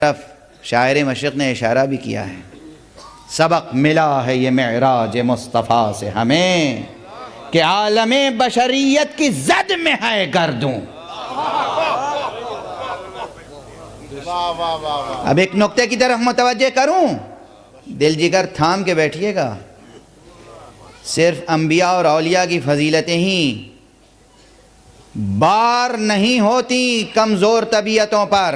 طرف شاعر مشرق نے اشارہ بھی کیا ہے، سبق ملا ہے یہ معراج مصطفیٰ سے ہمیں کہ عالم بشریت کی زد میں ہے گردوں۔ اب ایک نقطے کی طرف متوجہ کروں، دل جگر تھام کے بیٹھیے گا۔ صرف انبیاء اور اولیاء کی فضیلتیں ہی بار نہیں ہوتی کمزور طبیعتوں پر،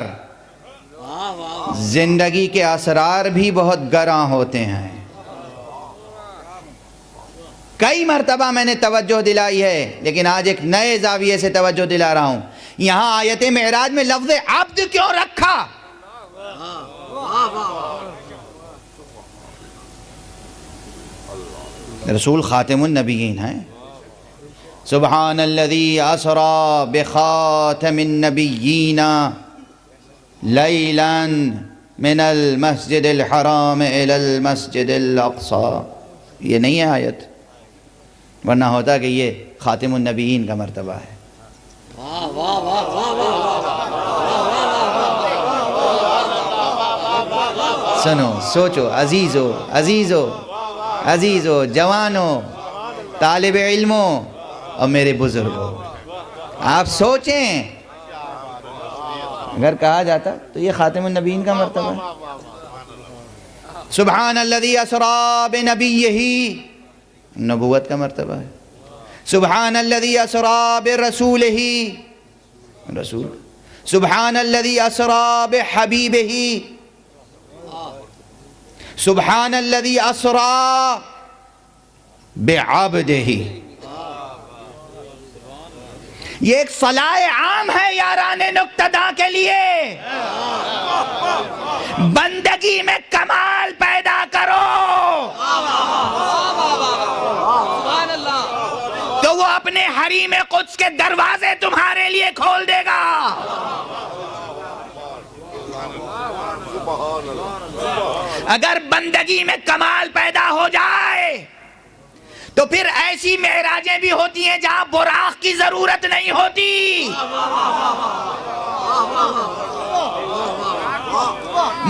زندگی کے اسرار بھی بہت گراں ہوتے ہیں۔ کئی مرتبہ میں نے توجہ دلائی ہے، لیکن آج ایک نئے زاویے سے توجہ دلا رہا ہوں۔ یہاں آیت معراج میں لفظ عبد کیوں رکھا؟ رسول خاتم النبیین ہیں۔ سبحان الذی اسری بخاتم النبیین لیلا من المسجد الحرام الى المسجد الاقصی۔ یہ نہیں ہے آیت، ورنہ ہوتا کہ یہ خاتم النبیین کا مرتبہ ہے۔ سنو، سوچو، عزیزو، جوانوں، طالب علموں اور میرے بزرگوں، آپ سوچیں، اگر کہا جاتا تو یہ خاتم النبیین کا مرتبہ ہے۔ سبحان الذی اسری بنبیہ، نبوت کا مرتبہ ہے۔ سبحان الذی اسری برسولہ، رسول۔ سبحان الذی اسری بحبیبہ، سبحان الذی اسری بعبدہ۔ یہ ایک صلاح عام ہے یاران نقطہ کے لیے، بندگی میں کمال پیدا کرو تو وہ اپنے حریم قدس کے دروازے تمہارے لیے کھول دے گا۔ اگر بندگی میں کمال پیدا ہو جائے تو پھر ایسی معراجیں بھی ہوتی ہیں جہاں براق کی ضرورت نہیں ہوتی۔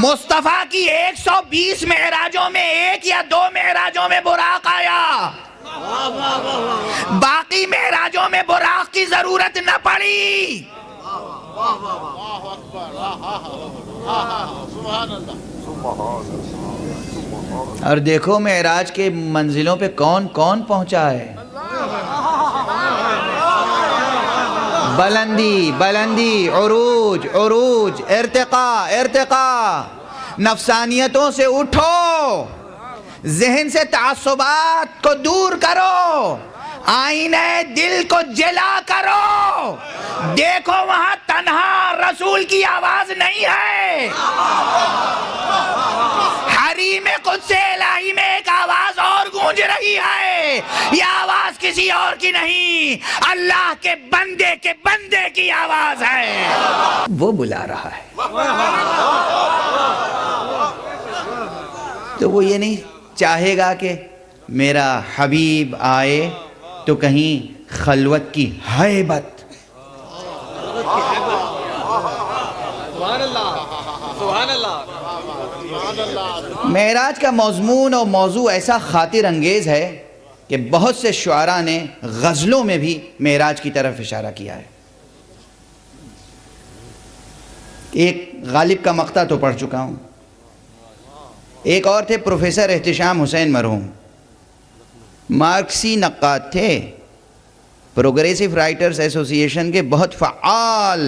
مصطفیٰ کی 120 معراجوں میں ایک یا دو معراجوں میں براق آیا، باقی معراجوں میں براق کی ضرورت نہ پڑی۔ اور دیکھو معراج کے منزلوں پہ کون کون پہنچا ہے۔ بلندی، عروج، ارتقاء۔ نفسانیتوں سے اٹھو، ذہن سے تعصبات کو دور کرو، آئینہ دل کو جلا کرو۔ دیکھو وہاں تنہا رسول کی آواز نہیں ہے، حریم قدس الہی میں ایک آواز اور گونج رہی ہے۔ یہ آواز کسی اور کی نہیں، اللہ کے بندے کی آواز ہے۔ وہ بلا رہا ہے، تو وہ یہ نہیں چاہے گا کہ میرا حبیب آئے تو کہیں خلوت کی ہیبت۔ معراج کا مضمون اور موضوع ایسا خاطر انگیز ہے کہ بہت سے شعراء نے غزلوں میں بھی معراج کی طرف اشارہ کیا ہے۔ ایک غالب کا مقطع تو پڑھ چکا ہوں، ایک اور تھے پروفیسر احتشام حسین مرحوم، مارکسی نقاد تھے، پروگریسو رائٹرز ایسوسی ایشن کے بہت فعال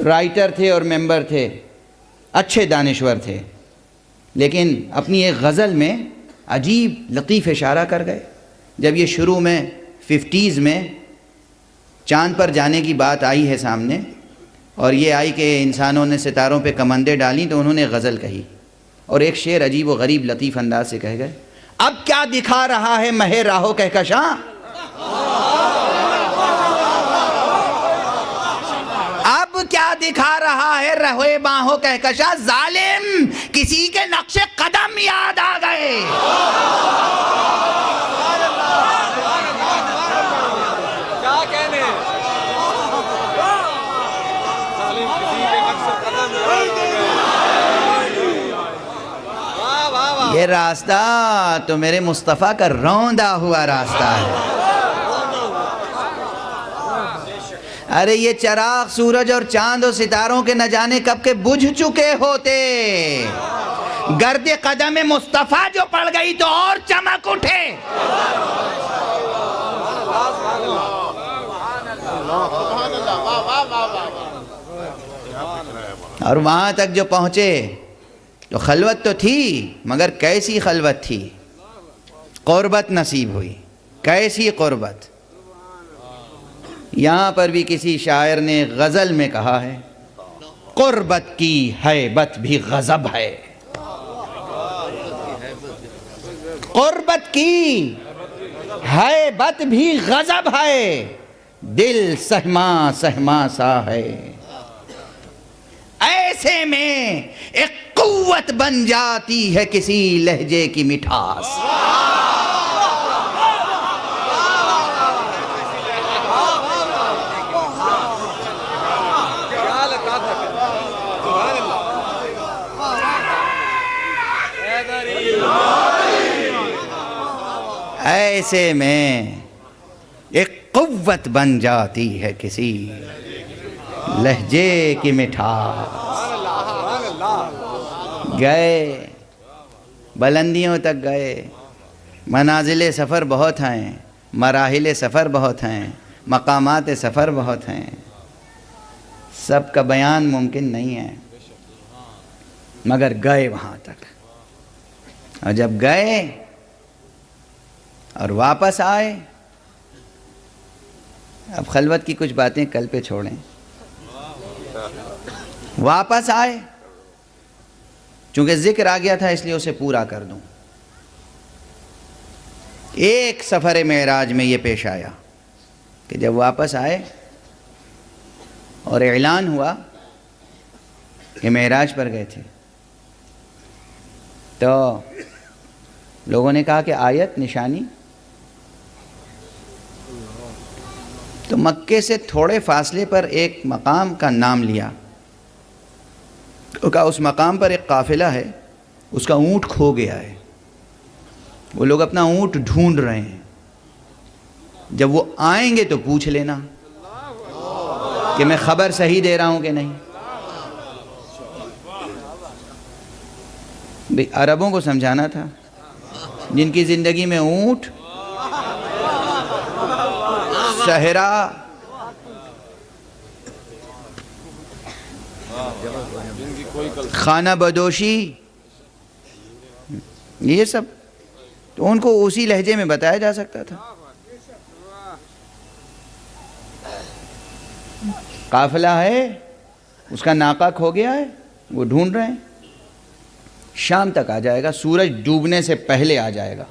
رائٹر تھے اور ممبر تھے، اچھے دانشور تھے، لیکن اپنی ایک غزل میں عجیب لطیف اشارہ کر گئے۔ جب یہ شروع میں 50s میں چاند پر جانے کی بات آئی ہے سامنے، اور یہ آئی کہ انسانوں نے ستاروں پہ کمندیں ڈالیں، تو انہوں نے غزل کہی، اور ایک شعر عجیب و غریب لطیف انداز سے کہہ گئے، اب کیا دکھا رہا ہے مہ راہو کہکشاں، اب کیا دکھا رہا ہے رہوے باہو کہکشاں، ظالم کسی کے نقش قدم یاد آ گئے۔ کیا کہنے یہ راستہ تو میرے مصطفیٰ کا روندا ہوا راستہ ہے. ارے یہ چراغ سورج اور چاند و ستاروں کے نہ جانے کب کے بجھ چکے ہوتے. گرد قدم مصطفیٰ جو پڑ گئی تو اور چمک اٹھے. اور وہاں تک جو پہنچے تو خلوت تو تھی، مگر کیسی خلوت تھی. قربت نصیب ہوئی. کیسی قربت. یہاں پر بھی کسی شاعر نے غزل میں کہا ہے، قربت کی ہیبت بھی غضب ہے. قربت کی ہیبت بھی غضب ہے، دل سہما سہما سا ہے. ایسے میں ایک قوت بن جاتی ہے کسی لہجے کی مٹھاس. ایسے میں ایک قوت بن جاتی ہے کسی لہجے کی مٹھاس. گئے بلندیوں تک گئے، منازل سفر بہت ہیں، مراحل سفر بہت ہیں، مقامات سفر بہت ہیں. سب کا بیان ممکن نہیں ہے، مگر گئے وہاں تک. اور جب گئے اور واپس آئے، اب خلوت کی کچھ باتیں کل پہ چھوڑیں. واپس آئے، چونکہ ذکر آ گیا تھا اس لیے اسے پورا کر دوں. ایک سفر معراج میں یہ پیش آیا کہ جب واپس آئے اور اعلان ہوا کہ معراج پر گئے تھے، تو لوگوں نے کہا کہ آیت نشانی. تو مکے سے تھوڑے فاصلے پر ایک مقام کا نام لیا. کہا اس مقام پر ایک قافلہ ہے، اس کا اونٹ کھو گیا ہے. وہ لوگ اپنا اونٹ ڈھونڈ رہے ہیں. جب وہ آئیں گے تو پوچھ لینا کہ میں خبر صحیح دے رہا ہوں کہ نہیں. عربوں کو سمجھانا تھا، جن کی زندگی میں اونٹ، صحرا، خانہ بدوشی، یہ سب تو ان کو اسی لہجے میں بتایا جا سکتا تھا. قافلہ ہے، اس کا ناقہ کھو گیا ہے، وہ ڈھونڈ رہے ہیں. شام تک آ جائے گا، سورج ڈوبنے سے پہلے آ جائے گا.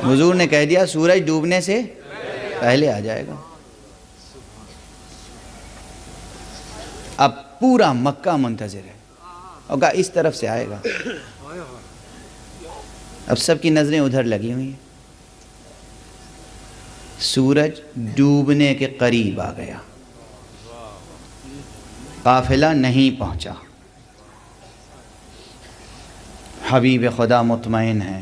حضور نے کہہ دیا سورج ڈوبنے سے پہلے آ جائے گا. اب پورا مکہ منتظر ہے، اور کہا اس طرف سے آئے گا. اب سب کی نظریں ادھر لگی ہوئی ہیں. سورج ڈوبنے کے قریب آ گیا، قافلہ نہیں پہنچا. حبیب خدا مطمئن ہے،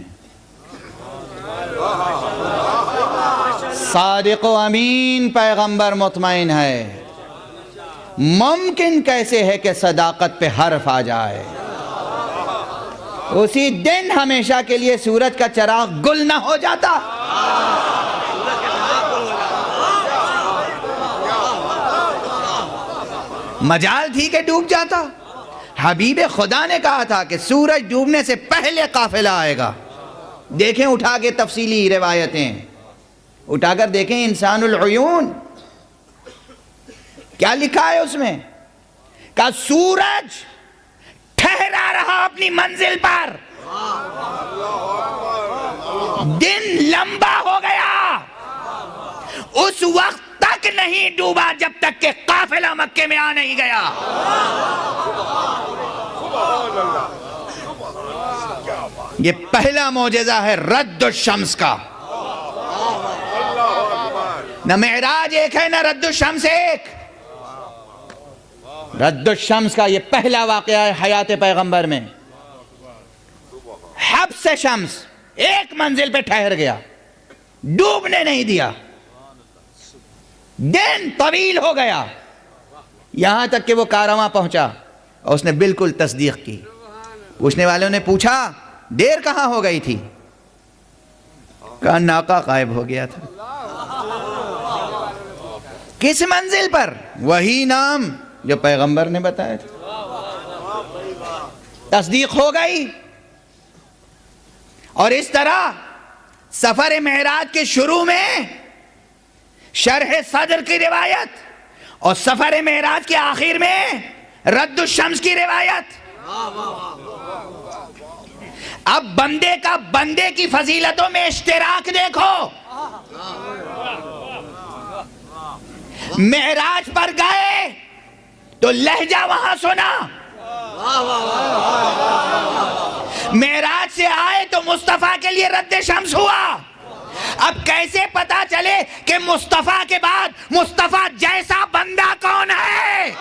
صادق و امین پیغمبر مطمئن ہے. ممکن کیسے ہے کہ صداقت پہ حرف آ جائے؟ اسی دن ہمیشہ کے لیے سورج کا چراغ گل نہ ہو جاتا. مجال تھی کہ ڈوب جاتا. حبیب خدا نے کہا تھا کہ سورج ڈوبنے سے پہلے قافلہ آئے گا. دیکھیں اٹھا کے تفصیلی روایتیں اٹھا کر دیکھیں. انسان العیون کیا لکھا ہے اس میں؟ کہ سورج ٹھہرا رہا اپنی منزل پر. دن لمبا ہو گیا، اس وقت تک نہیں ڈوبا جب تک کہ قافلہ مکے میں آ نہیں گیا. یہ پہلا معجزہ ہے رد الشمس کا. نہ معراج ایک ہے، نہ رد الشمس ایک. رد الشمس کا یہ پہلا واقعہ ہے حیات پیغمبر میں. حبس شمس، ایک منزل پہ ٹھہر گیا، ڈوبنے نہیں دیا، دن طویل ہو گیا، یہاں تک کہ وہ کارواں پہنچا اور اس نے بالکل تصدیق کی. پوچھنے والوں نے پوچھا دیر کہاں ہو گئی تھی؟ کہا ناقہ غائب ہو گیا تھا. کس منزل پر؟ وہی نام جو پیغمبر نے بتایا تھا. تصدیق ہو گئی. اور اس طرح سفر معراج کے شروع میں شرح صدر کی روایت اور سفر معراج کے آخر میں رد الشمس کی روایت. اب بندے کا بندے کی فضیلتوں میں اشتراک دیکھو. معراج پر گئے تو لہجہ وہاں سنا، معراج سے آئے تو مصطفیٰ کے لیے رد شمس ہوا. اب کیسے پتا چلے کہ مصطفیٰ کے بعد مصطفیٰ جیسا بندہ کون ہے؟